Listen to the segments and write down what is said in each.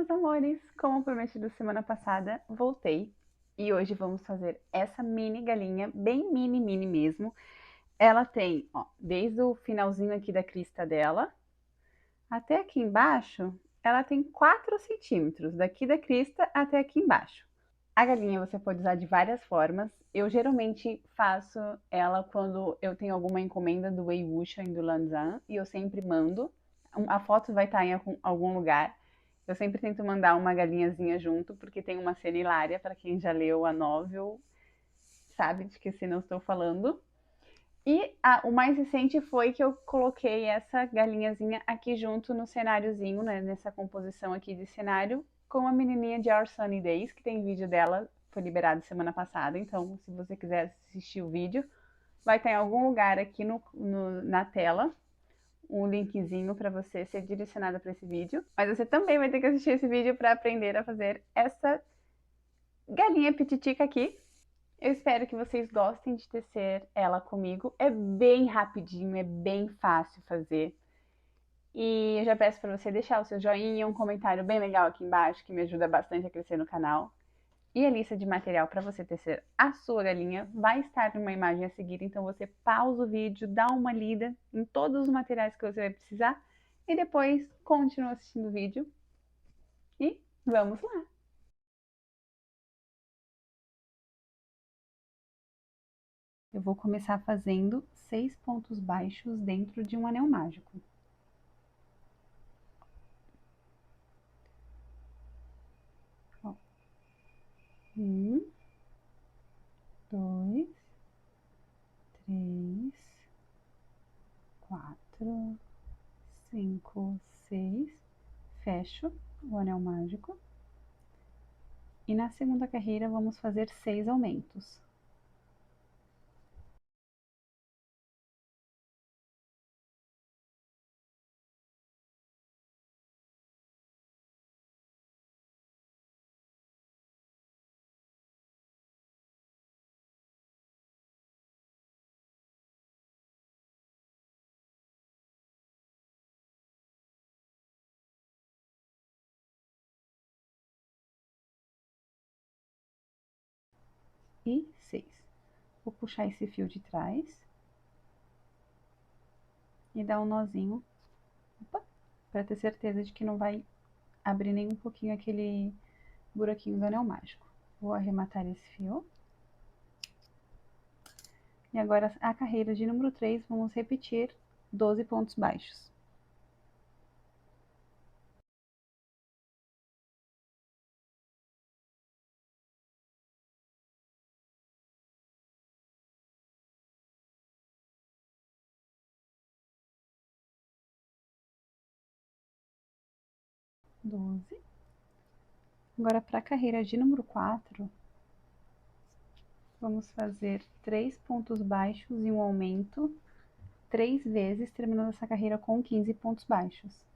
meus amores! Como prometido semana passada, voltei e hoje vamos fazer essa mini galinha, bem mini mesmo. Ela tem, ó, desde o finalzinho aqui da crista dela até aqui embaixo, ela tem 4 centímetros, daqui da crista até aqui embaixo. A galinha você pode usar de várias formas. Eu geralmente faço ela quando eu tenho alguma encomenda do Wei Wuxian e do Lanzan e eu sempre mando. A foto vai estar em algum lugar. Eu sempre tento mandar uma galinhazinha junto, porque tem uma cena hilária, para quem já leu a novel, sabe de que cena eu estou falando. E o mais recente foi que eu coloquei essa galinhazinha aqui junto no cenáriozinho, né, nessa composição aqui de cenário, com a menininha de Our Sunny Days, que tem vídeo dela, foi liberado semana passada, então se você quiser assistir o vídeo, vai estar em algum lugar aqui na tela, um linkzinho para você ser direcionada para esse vídeo. Mas você também vai ter que assistir esse vídeo para aprender a fazer essa galinha pititica aqui. Eu espero que vocês gostem de tecer ela comigo. É bem rapidinho, é bem fácil fazer. E eu já peço para você deixar o seu joinha, um comentário bem legal aqui embaixo, que me ajuda bastante a crescer no canal. E a lista de material para você tecer a sua galinha vai estar numa imagem a seguir, então você pausa o vídeo, dá uma lida em todos os materiais que você vai precisar e depois continua assistindo o vídeo e vamos lá! Eu vou começar fazendo 6 pontos baixos dentro de um anel mágico. Ó. 1, 2, 3, 4, 5, 6. Fecho o anel mágico. E na segunda carreira vamos fazer 6 aumentos. E 6. Vou puxar esse fio de trás e dar um nozinho, para ter certeza de que não vai abrir nem um pouquinho aquele buraquinho do anel mágico. Vou arrematar esse fio. E agora a carreira de número 3, vamos repetir 12 pontos baixos. Agora, para a carreira de número 4, vamos fazer 3 pontos baixos e um aumento 3 vezes, terminando essa carreira com 15 pontos baixos.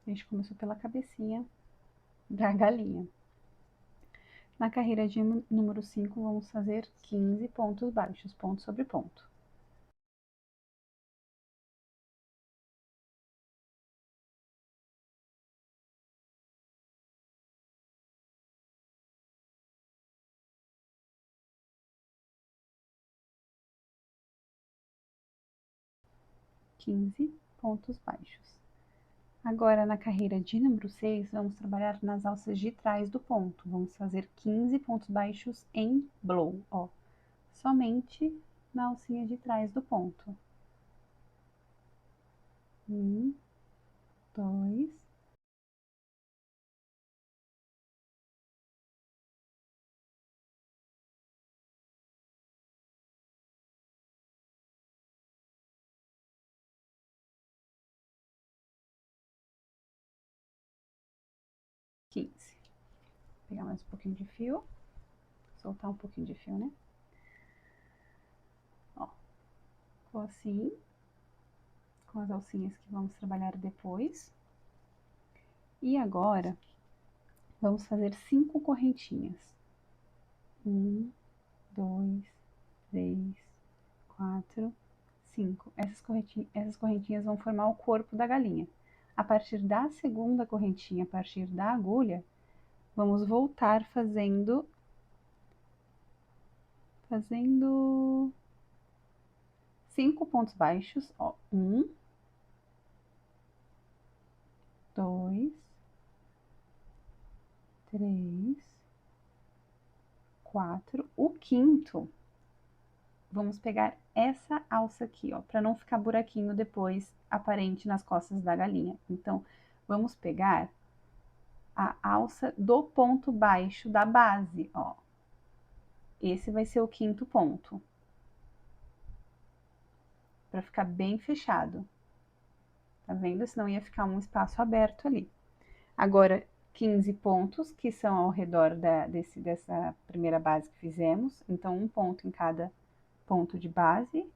A gente começou pela cabecinha da galinha. Na carreira de número 5, vamos fazer 15 pontos baixos, ponto sobre ponto. Pontos baixos. Agora, na carreira de número 6, vamos trabalhar nas alças de trás do ponto. Vamos fazer 15 pontos baixos em blow, ó. Somente na alcinha de trás do ponto. 1, 2, 15. Vou pegar mais um pouquinho de fio, soltar um pouquinho de fio, né? Ó, ficou assim, com as alcinhas que vamos trabalhar depois. E agora, vamos fazer 5 correntinhas. 1, 2, 3, 4, 5. Essas correntinhas vão formar o corpo da galinha. A partir da segunda correntinha, a partir da agulha, vamos voltar fazendo 5 pontos baixos, ó. 1, 2, 3, 4. O quinto, vamos pegar essa alça aqui, ó, para não ficar buraquinho depois aparente nas costas da galinha. Então, vamos pegar a alça do ponto baixo da base, ó. Esse vai ser o quinto ponto. Para ficar bem fechado. Tá vendo? Senão ia ficar um espaço aberto ali. Agora, 15 pontos, que são ao redor dessa primeira base que fizemos. Então, um ponto em cada ponto de base.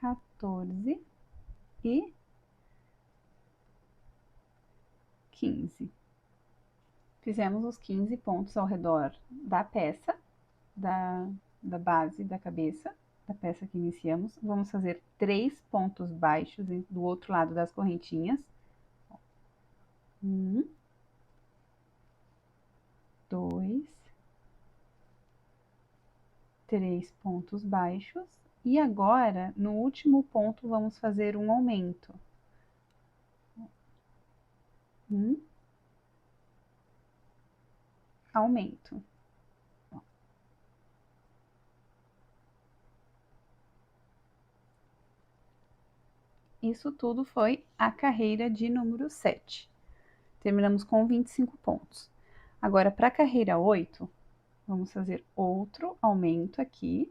Quatorze e 15. Fizemos os 15 pontos ao redor da peça, da base da cabeça, da peça que iniciamos. Vamos fazer 3 pontos baixos do outro lado das correntinhas. 1, 2, 3 pontos baixos. E agora, no último ponto, vamos fazer um aumento. 1, aumento. Isso tudo foi a carreira de número 7. Terminamos com 25 pontos. Agora, para a carreira 8, vamos fazer outro aumento aqui.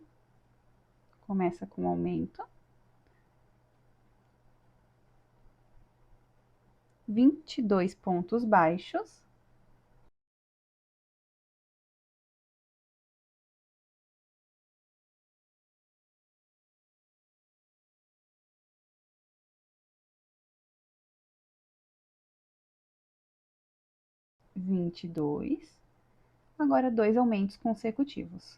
Começa com aumento. 22 pontos baixos. Vinte e dois. Agora, 2 aumentos consecutivos.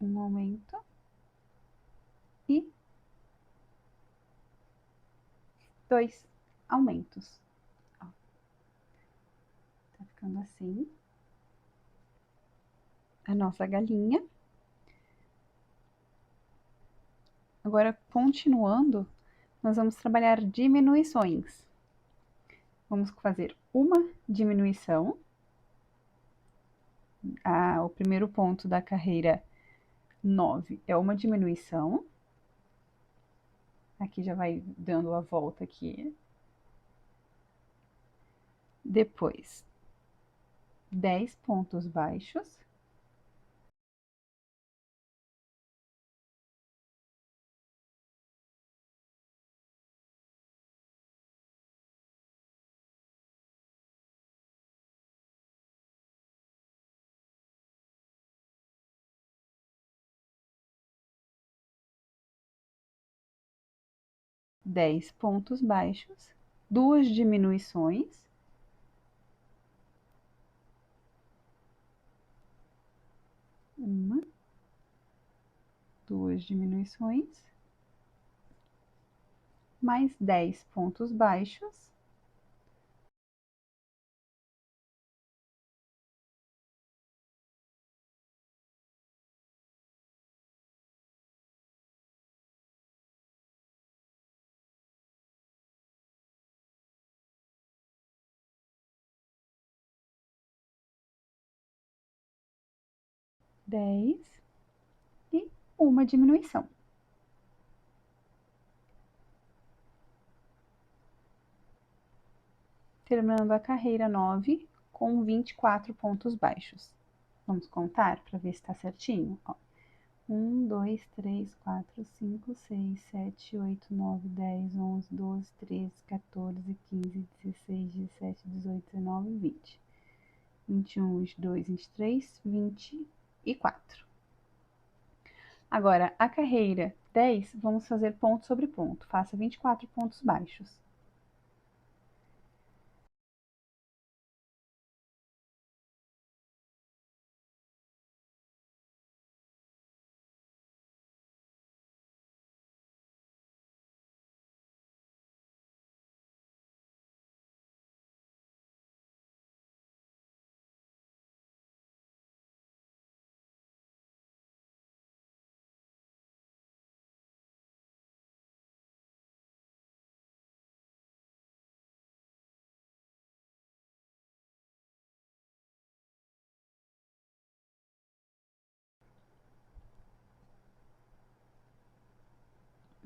Um aumento e 2 aumentos. Ó. Tá ficando assim a nossa galinha. Agora, continuando, nós vamos trabalhar diminuições. Vamos fazer uma diminuição. O primeiro ponto da carreira 9 é uma diminuição. Aqui já vai dando a volta aqui. Depois, 10 pontos baixos. Dez pontos baixos, duas diminuições. Uma, duas diminuições, mais 10 pontos baixos, 10 e uma diminuição. Terminando a carreira 9 com 24 pontos baixos. Vamos contar para ver se está certinho? Ó. 1, 2, 3, 4, 5, 6, 7, 8, 9, 10, 11, 12, 13, 14, 15, 16, 17, 18, 19, 20. 21, 22, 23, 24. Agora, a carreira 10, vamos fazer ponto sobre ponto. Faça 24 pontos baixos.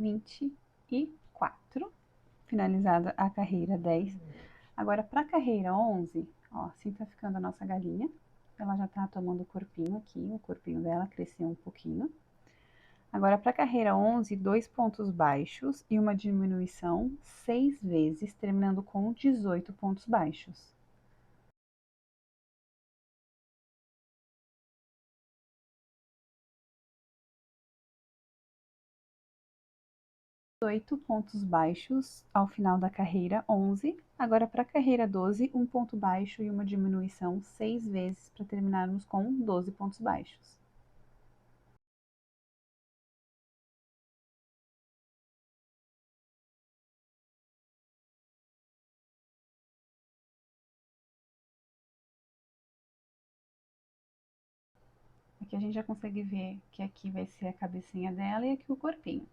Vinte e quatro. Finalizada a carreira 10. Agora, para a carreira 11, ó, assim tá ficando a nossa galinha. Ela já tá tomando o corpinho aqui, o corpinho dela cresceu um pouquinho. Agora, para a carreira 11, 2 pontos baixos e uma diminuição 6 vezes, terminando com 18 pontos baixos. 18 pontos baixos ao final da carreira 11. Agora, para a carreira 12, um ponto baixo e uma diminuição 6 vezes para terminarmos com 12 pontos baixos. Aqui a gente já consegue ver que aqui vai ser a cabecinha dela e aqui o corpinho.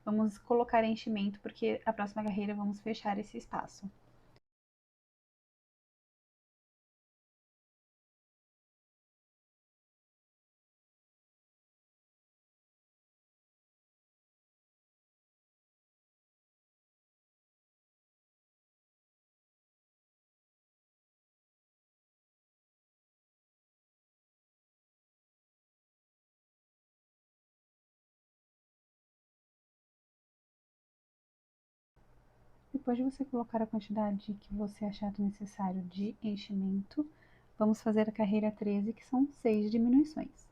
Vamos colocar enchimento porque a próxima carreira vamos fechar esse espaço. Depois de você colocar a quantidade que você achar necessário de enchimento, vamos fazer a carreira 13, que são 6 diminuições.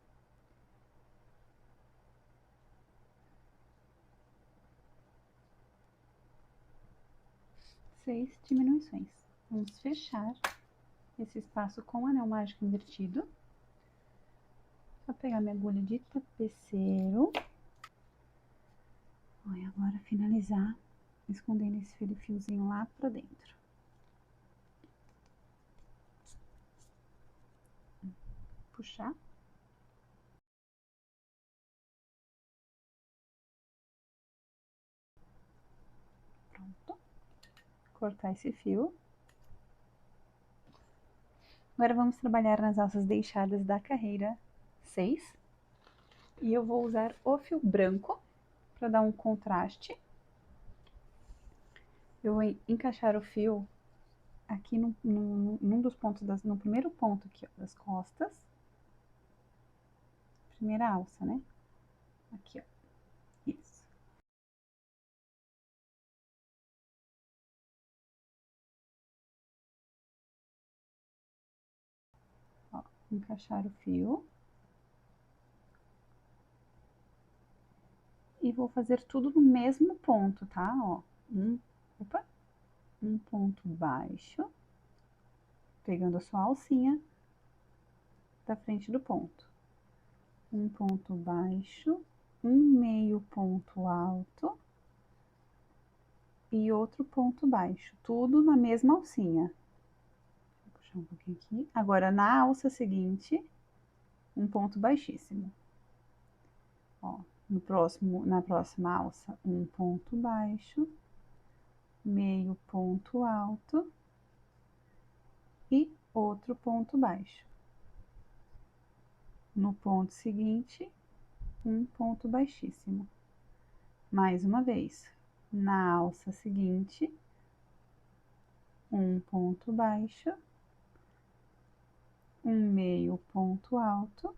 6 diminuições. Vamos fechar esse espaço com o anel mágico invertido. Vou pegar minha agulha de tapeceiro. E agora finalizar escondendo esse fiozinho lá pra dentro. Puxar. Pronto. Cortar esse fio. Agora vamos trabalhar nas alças deixadas da carreira 6. E eu vou usar o fio branco para dar um contraste. Eu vou encaixar o fio aqui num dos pontos, no primeiro ponto aqui, ó, das costas. Primeira alça, né? Aqui, ó. Isso. Ó, encaixar o fio. E vou fazer tudo no mesmo ponto, tá? Ó, um ponto baixo, pegando a sua alcinha da frente do ponto. Um ponto baixo, um meio ponto alto e outro ponto baixo, tudo na mesma alcinha. Vou puxar um pouquinho aqui. Agora, na alça seguinte, um ponto baixíssimo. Ó, na próxima alça, um ponto baixo, meio ponto alto e outro ponto baixo. No ponto seguinte, um ponto baixíssimo. Mais uma vez, na alça seguinte, um ponto baixo, um meio ponto alto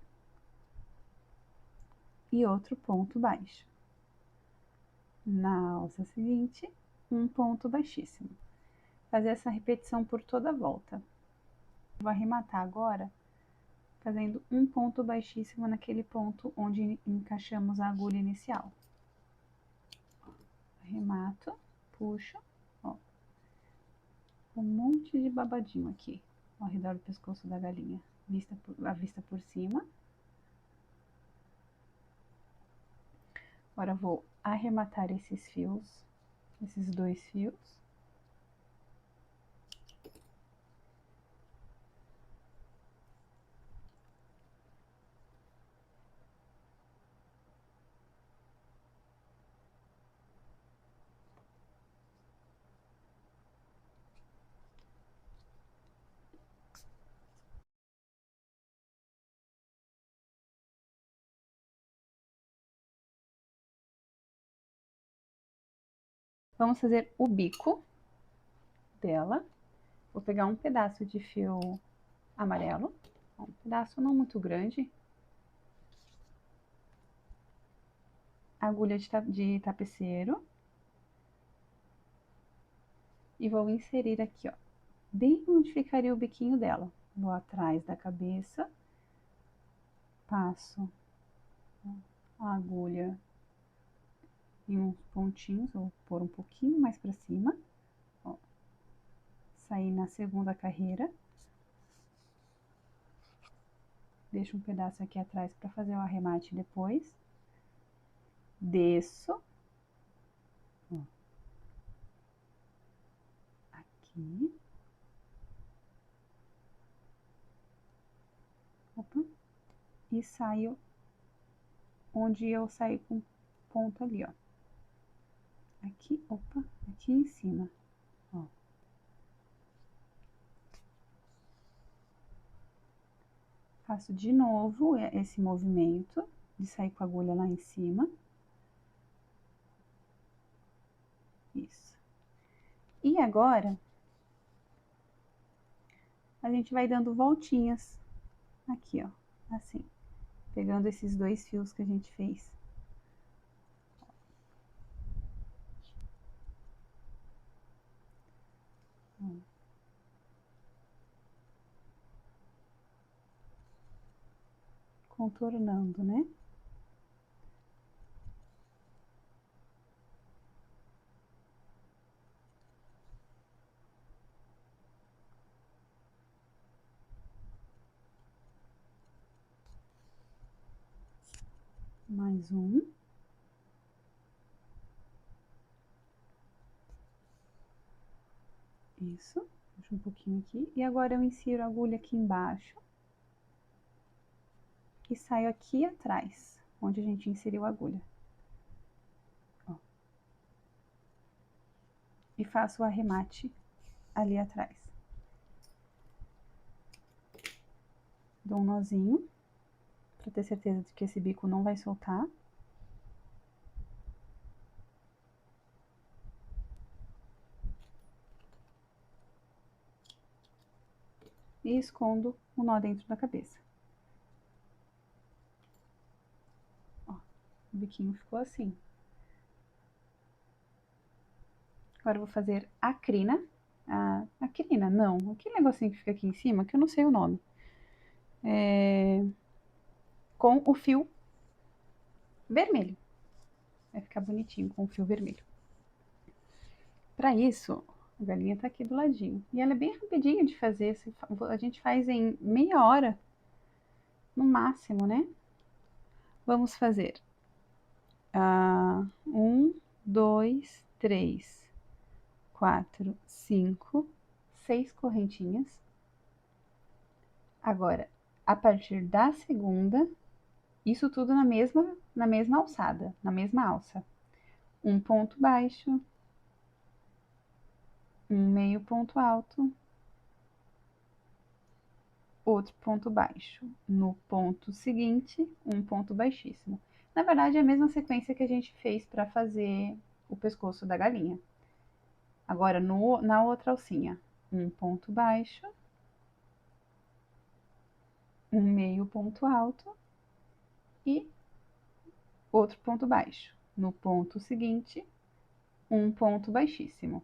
e outro ponto baixo. Na alça seguinte, um ponto baixíssimo. Fazer essa repetição por toda a volta. Vou arrematar agora fazendo um ponto baixíssimo naquele ponto onde encaixamos a agulha inicial. Arremato, puxo, ó, um monte de babadinho aqui ao redor do pescoço da galinha, a vista por cima. Agora vou arrematar esses fios, esses 2 fios. Vamos fazer o bico dela. Vou pegar um pedaço de fio amarelo, um pedaço não muito grande. Agulha de tapeceiro. E vou inserir aqui, ó, bem onde ficaria o biquinho dela. Vou atrás da cabeça, passo a agulha em uns pontinhos, vou pôr um pouquinho mais para cima, ó. Sair na segunda carreira. Deixo um pedaço aqui atrás para fazer o arremate depois. Desço. Ó. Aqui. Opa. E saio onde eu saí com ponto ali, ó. Aqui, opa, aqui em cima, ó. Faço de novo esse movimento de sair com a agulha lá em cima. Isso. E agora, a gente vai dando voltinhas aqui, ó, assim, pegando esses 2 fios que a gente fez. Contornando, né? Mais um. Isso, puxo um pouquinho aqui. E agora eu insiro a agulha aqui embaixo. E saio aqui atrás, onde a gente inseriu a agulha. Ó. E faço o arremate ali atrás. Dou um nozinho, para ter certeza de que esse bico não vai soltar. E escondo o nó dentro da cabeça. Ó, o biquinho ficou assim. Agora eu vou fazer a crina. A crina, não. Aquele negocinho que fica aqui em cima, que eu não sei o nome. Com o fio vermelho. Vai ficar bonitinho com o fio vermelho. Para isso, a galinha tá aqui do ladinho. E ela é bem rapidinho de fazer. A gente faz em meia hora, no máximo, né? Vamos fazer 1, 2, 3, 4, 5, 6 correntinhas. Agora, a partir da segunda, isso tudo na mesma alçada, na mesma alça. Um ponto baixo, um meio ponto alto, outro ponto baixo. No ponto seguinte, um ponto baixíssimo. Na verdade, é a mesma sequência que a gente fez para fazer o pescoço da galinha. Agora, na outra alcinha, um ponto baixo, um meio ponto alto e outro ponto baixo. No ponto seguinte, um ponto baixíssimo.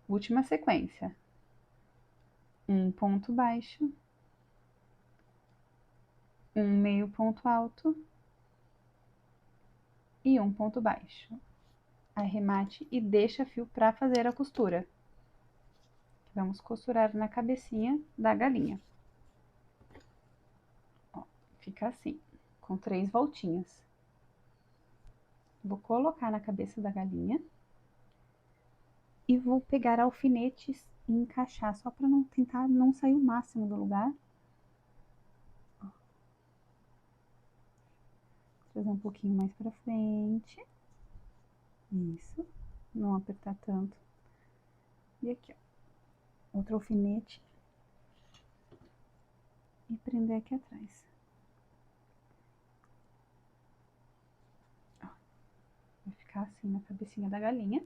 Última sequência, um ponto baixo, um meio ponto alto e um ponto baixo. Arremate e deixa fio para fazer a costura. Vamos costurar na cabecinha da galinha. Ó, fica assim, com 3 voltinhas. Vou colocar na cabeça da galinha e vou pegar alfinetes e encaixar, só para não tentar não sair o máximo do lugar. Ó. Trazer um pouquinho mais para frente. Isso, não apertar tanto. E aqui, ó, outro alfinete e prender aqui atrás. Ó, vai ficar assim na cabecinha da galinha.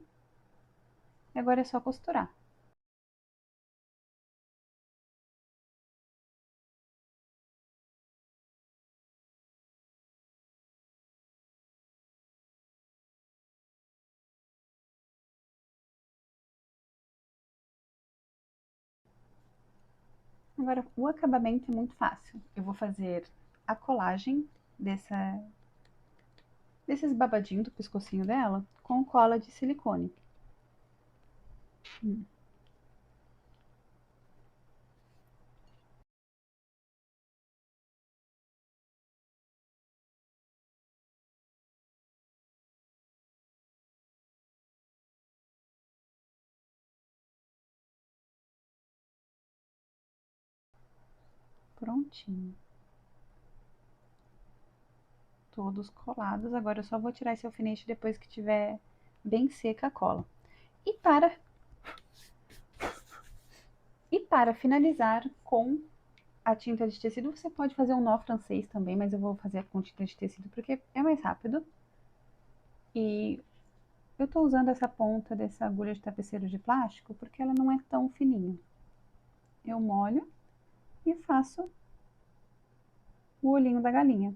E agora é só costurar. Agora, o acabamento é muito fácil. Eu vou fazer a colagem desses babadinhos do pescocinho dela com cola de silicone. Prontinho. Todos colados. Agora eu só vou tirar esse alfinete depois que tiver bem seca a cola. E para finalizar com a tinta de tecido, você pode fazer um nó francês também, mas eu vou fazer com tinta de tecido porque é mais rápido. E eu tô usando essa ponta dessa agulha de tapeceiro de plástico porque ela não é tão fininha. Eu molho e faço o olhinho da galinha.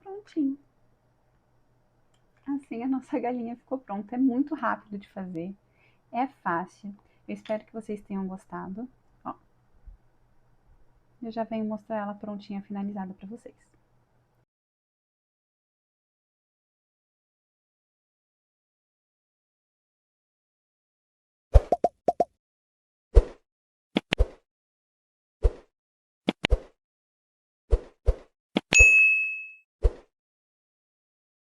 Prontinho. Assim a nossa galinha ficou pronta. É muito rápido de fazer, é fácil. Eu espero que vocês tenham gostado. Ó, eu já venho mostrar ela prontinha, finalizada para vocês.